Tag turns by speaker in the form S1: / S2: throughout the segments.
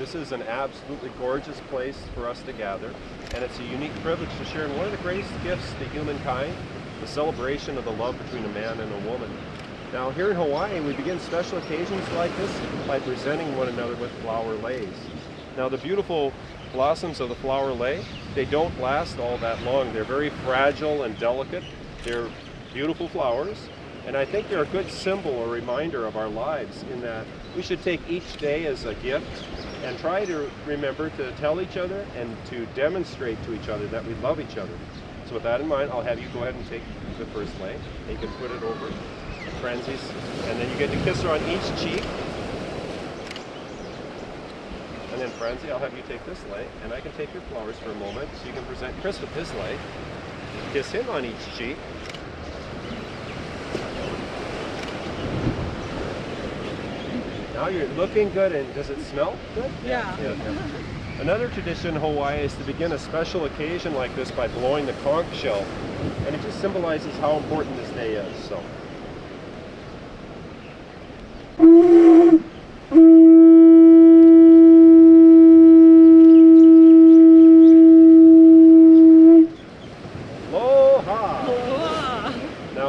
S1: This is an absolutely gorgeous place for us to gather, and it's a unique privilege to share in one of the greatest gifts to humankind, the celebration of the love between a man and a woman. Now, here in Hawaii, we begin special occasions like this by presenting one another with flower leis. Now, the beautiful blossoms of the flower lei, they don't last all that long. They're very fragile and delicate. They're beautiful flowers, and I think they're a good symbol or reminder of our lives in that we should take each day as a gift and try to remember to tell each other and to demonstrate to each other that we love each other. So with that in mind, I'll have you go ahead and take the first lei. You can put it over Franzi's, and then you get to kiss her on each cheek. And then Franzi, I'll have you take this lei, and I can take your flowers for a moment, so you can present Chris with his lei. Kiss him on each cheek. Now you're looking good, and does it smell good?
S2: Yeah.
S1: Another tradition in Hawaii is to begin a special occasion like this by blowing the conch shell, and it just symbolizes how important this day is. So.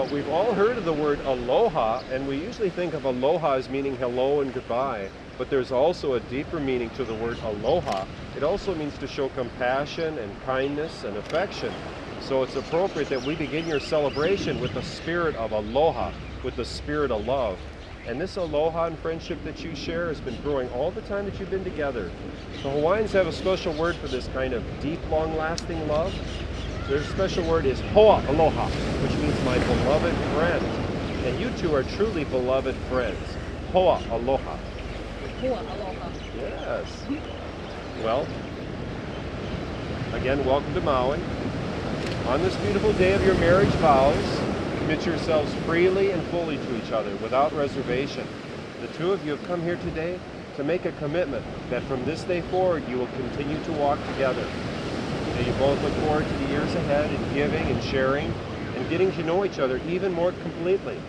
S1: We've all heard of the word aloha, and we usually think of aloha as meaning hello and goodbye, but there's also a deeper meaning to the word aloha. It also means to show compassion and kindness and affection. So it's appropriate that we begin your celebration with the spirit of aloha, with the spirit of love. And this aloha and friendship that you share has been growing all the time that you've been together. The Hawaiians have a special word for this kind of deep, long-lasting love. Their special word is hoa aloha, which means my beloved friend. And you two are truly beloved friends. Hoa aloha.
S2: Hoa aloha.
S1: Yes. Well, again, welcome to Maui. On this beautiful day of your marriage vows, commit yourselves freely and fully to each other without reservation. The two of you have come here today to make a commitment that from this day forward you will continue to walk together. That you both look forward to the years ahead in giving and sharing and getting to know each other even more completely.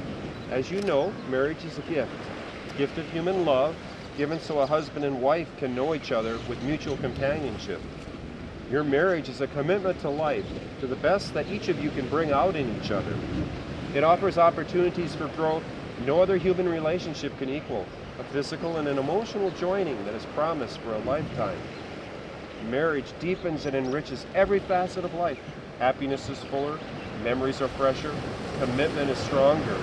S1: As you know, marriage is a gift of human love, given so a husband and wife can know each other with mutual companionship. Your marriage is a commitment to life, to the best that each of you can bring out in each other. It offers opportunities for growth no other human relationship can equal, a physical and an emotional joining that is promised for a lifetime. Marriage deepens and enriches every facet of life. Happiness is fuller, memories are fresher, commitment is stronger.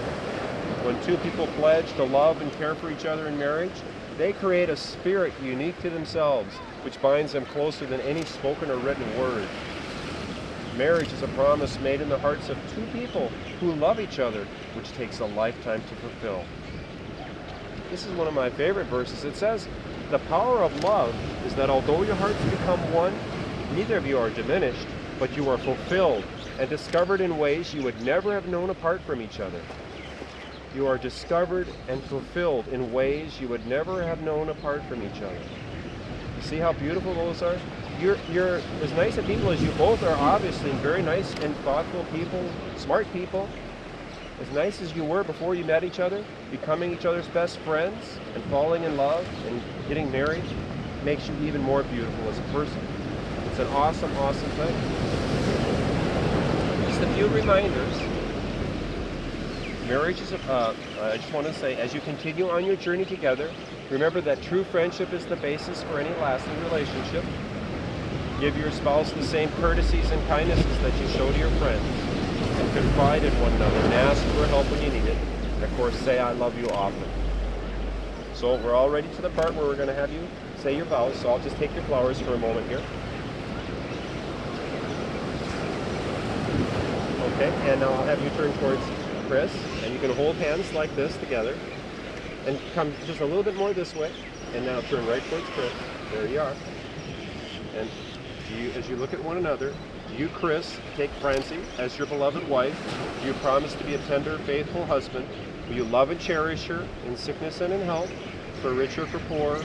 S1: When two people pledge to love and care for each other in marriage, they create a spirit unique to themselves, which binds them closer than any spoken or written word. Marriage is a promise made in the hearts of two people who love each other, which takes a lifetime to fulfill. This is one of my favorite verses. It says, the power of love is that although your hearts become one, neither of you are diminished, but you are fulfilled and discovered in ways you would never have known apart from each other. You are discovered and fulfilled in ways you would never have known apart from each other. You see how beautiful those are? You're as nice a people as you both are, obviously, very nice and thoughtful people, smart people. As nice as you were before you met each other, becoming each other's best friends and falling in love and getting married makes you even more beautiful as a person. It's an awesome, awesome thing. Just a few reminders. Marriage is, I just want to say, as you continue on your journey together, remember that true friendship is the basis for any lasting relationship. Give your spouse the same courtesies and kindnesses that you show to your friends. And confide in one another and ask for help when you need it. And of course, say I love you often. So we're all ready to the part where we're going to have you say your vows. So I'll just take your flowers for a moment here. Okay, and now I'll have you turn towards Chris, and you can hold hands like this together. And come just a little bit more this way. And now turn right towards Chris. There you are. And as you look at one another, do you, Chris, take Franzi as your beloved wife? Do you promise to be a tender, faithful husband? Will you love and cherish her in sickness and in health, for richer, for poor,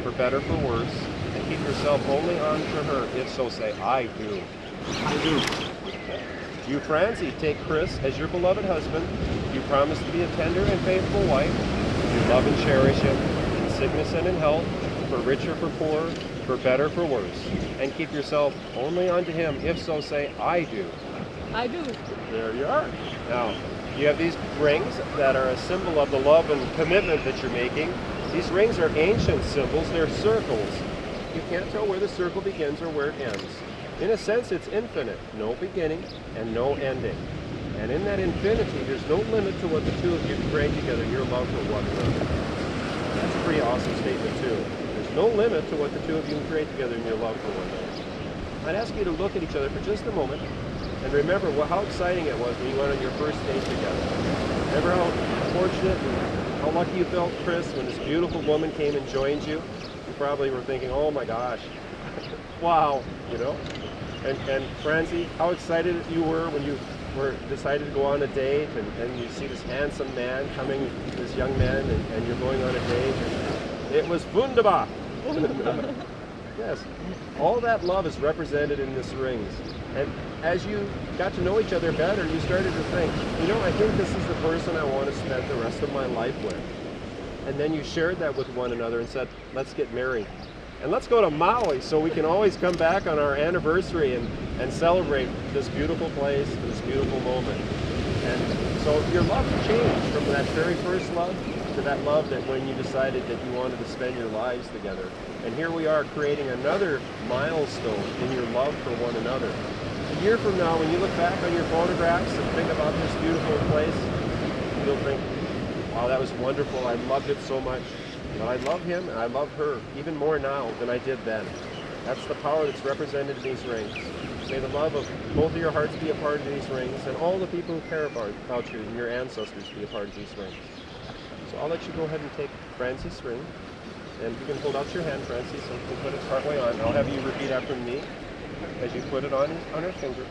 S1: for better, for worse, and keep yourself only on to her? If so, say, I do. I do. Do you, Franzi, take Chris as your beloved husband? Do you promise to be a tender and faithful wife? Do you love and cherish him in sickness and in health, for richer, for poorer, for better, for worse. And keep yourself only unto him. If so, say, I do.
S2: I do.
S1: There you are. Now, you have these rings that are a symbol of the love and commitment that you're making. These rings are ancient symbols. They're circles. You can't tell where the circle begins or where it ends. In a sense, it's infinite. No beginning and no ending. And in that infinity, there's no limit to what the two of you can create together, your love for one another. That's a pretty awesome statement, too. There's no limit to what the two of you can create together in your love for one another. I'd ask you to look at each other for just a moment and remember how exciting it was when you went on your first date together. Remember how fortunate and how lucky you felt, Chris, when this beautiful woman came and joined you? You probably were thinking, oh my gosh, wow, you know? And Francie, how excited you were when you decided to go on a date and you see this handsome man coming, this young man, and you're going on a date. And it was wunderbar. Yes, all that love is represented in these rings. And as you got to know each other better, you started to think, you know, I think this is the person I want to spend the rest of my life with. And then you shared that with one another and said, let's get married. And let's go to Maui so we can always come back on our anniversary and celebrate this beautiful place, this beautiful moment. And so your love changed from that very first love to that love that when you decided that you wanted to spend your lives together. And here we are creating another milestone in your love for one another. A year from now, when you look back on your photographs and think about this beautiful place, you'll think, wow, that was wonderful. I loved it so much. But I love him and I love her even more now than I did then. That's the power that's represented in these rings. May the love of both of your hearts be a part of these rings, and all the people who care about you and your ancestors be a part of these rings. So I'll let you go ahead and take Francie's ring. And you can hold out your hand, Francie, so you can put it partway on. I'll have you repeat after me as you put it on her finger.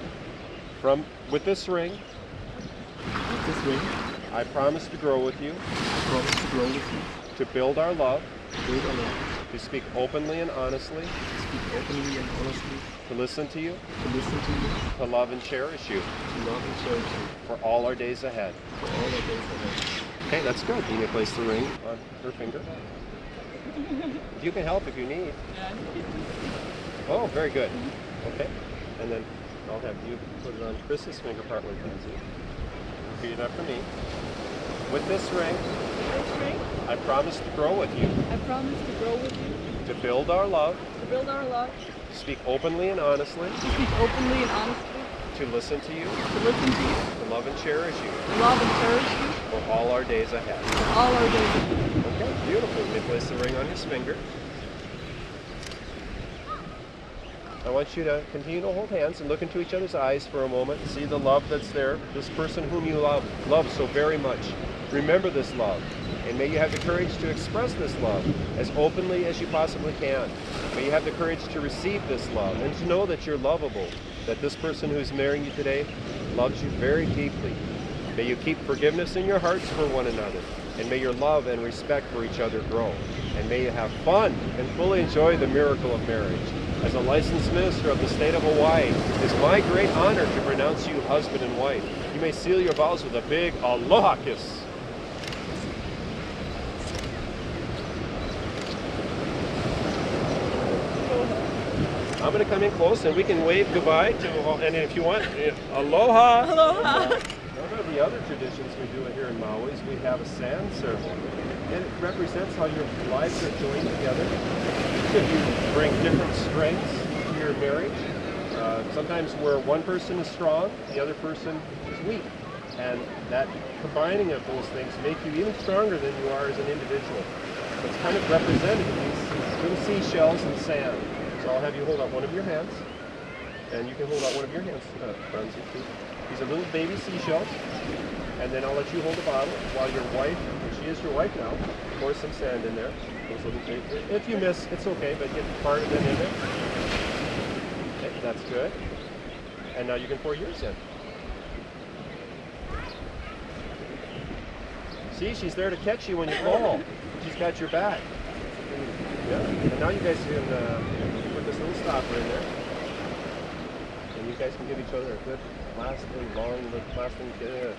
S1: With this ring, I promise to grow with you. To build our love. To speak openly and honestly. To listen to you. To love and cherish you. For all our days ahead. Okay, that's good. You may place the ring on her finger. You can help if you need. Oh, very good. Okay, and then I'll have you put it on Chris's finger partway, Francie. Repeat it after me. With this ring, I promise to grow with you.
S2: I promise to grow with you.
S1: To build our love.
S2: To build our love.
S1: To speak openly and honestly.
S2: To speak openly and honestly.
S1: To listen to you.
S2: To listen to you.
S1: To love and cherish you.
S2: To love and cherish you.
S1: For all our days ahead.
S2: For all our days ahead.
S1: Okay, beautiful. You may place the ring on his finger. I want you to continue to hold hands and look into each other's eyes for a moment and see the love that's there. This person whom you love so very much. Remember this love, and may you have the courage to express this love as openly as you possibly can. May you have the courage to receive this love and to know that you're lovable, that this person who's marrying you today loves you very deeply. May you keep forgiveness in your hearts for one another, and may your love and respect for each other grow. And may you have fun and fully enjoy the miracle of marriage. As a licensed minister of the state of Hawaii, it is my great honor to pronounce you husband and wife. You may seal your vows with a big aloha kiss. I'm going to come in close and we can wave goodbye to, and if you want, aloha.
S2: Aloha.
S1: One of the other traditions we do here in Maui is we have a sand ceremony. And it represents how your lives are joined together. Each of you bring different strengths to your marriage. Sometimes where one person is strong, the other person is weak. And that combining of those things make you even stronger than you are as an individual. So it's kind of represented in these little seashells and sand. So I'll have you hold out one of your hands. And you can hold out one of your hands, Francie, too. These are little baby seashells. And then I'll let you hold the bottle while your wife, and she is your wife now, pour some sand in there. If you miss, it's okay, but get part of it in there. Okay, that's good. And now you can pour yours in. See, she's there to catch you when you fall. She's got your back. Yeah. And now you guys can put this little stopper in there. And you guys can give each other a good lasting, long, lasting kiss.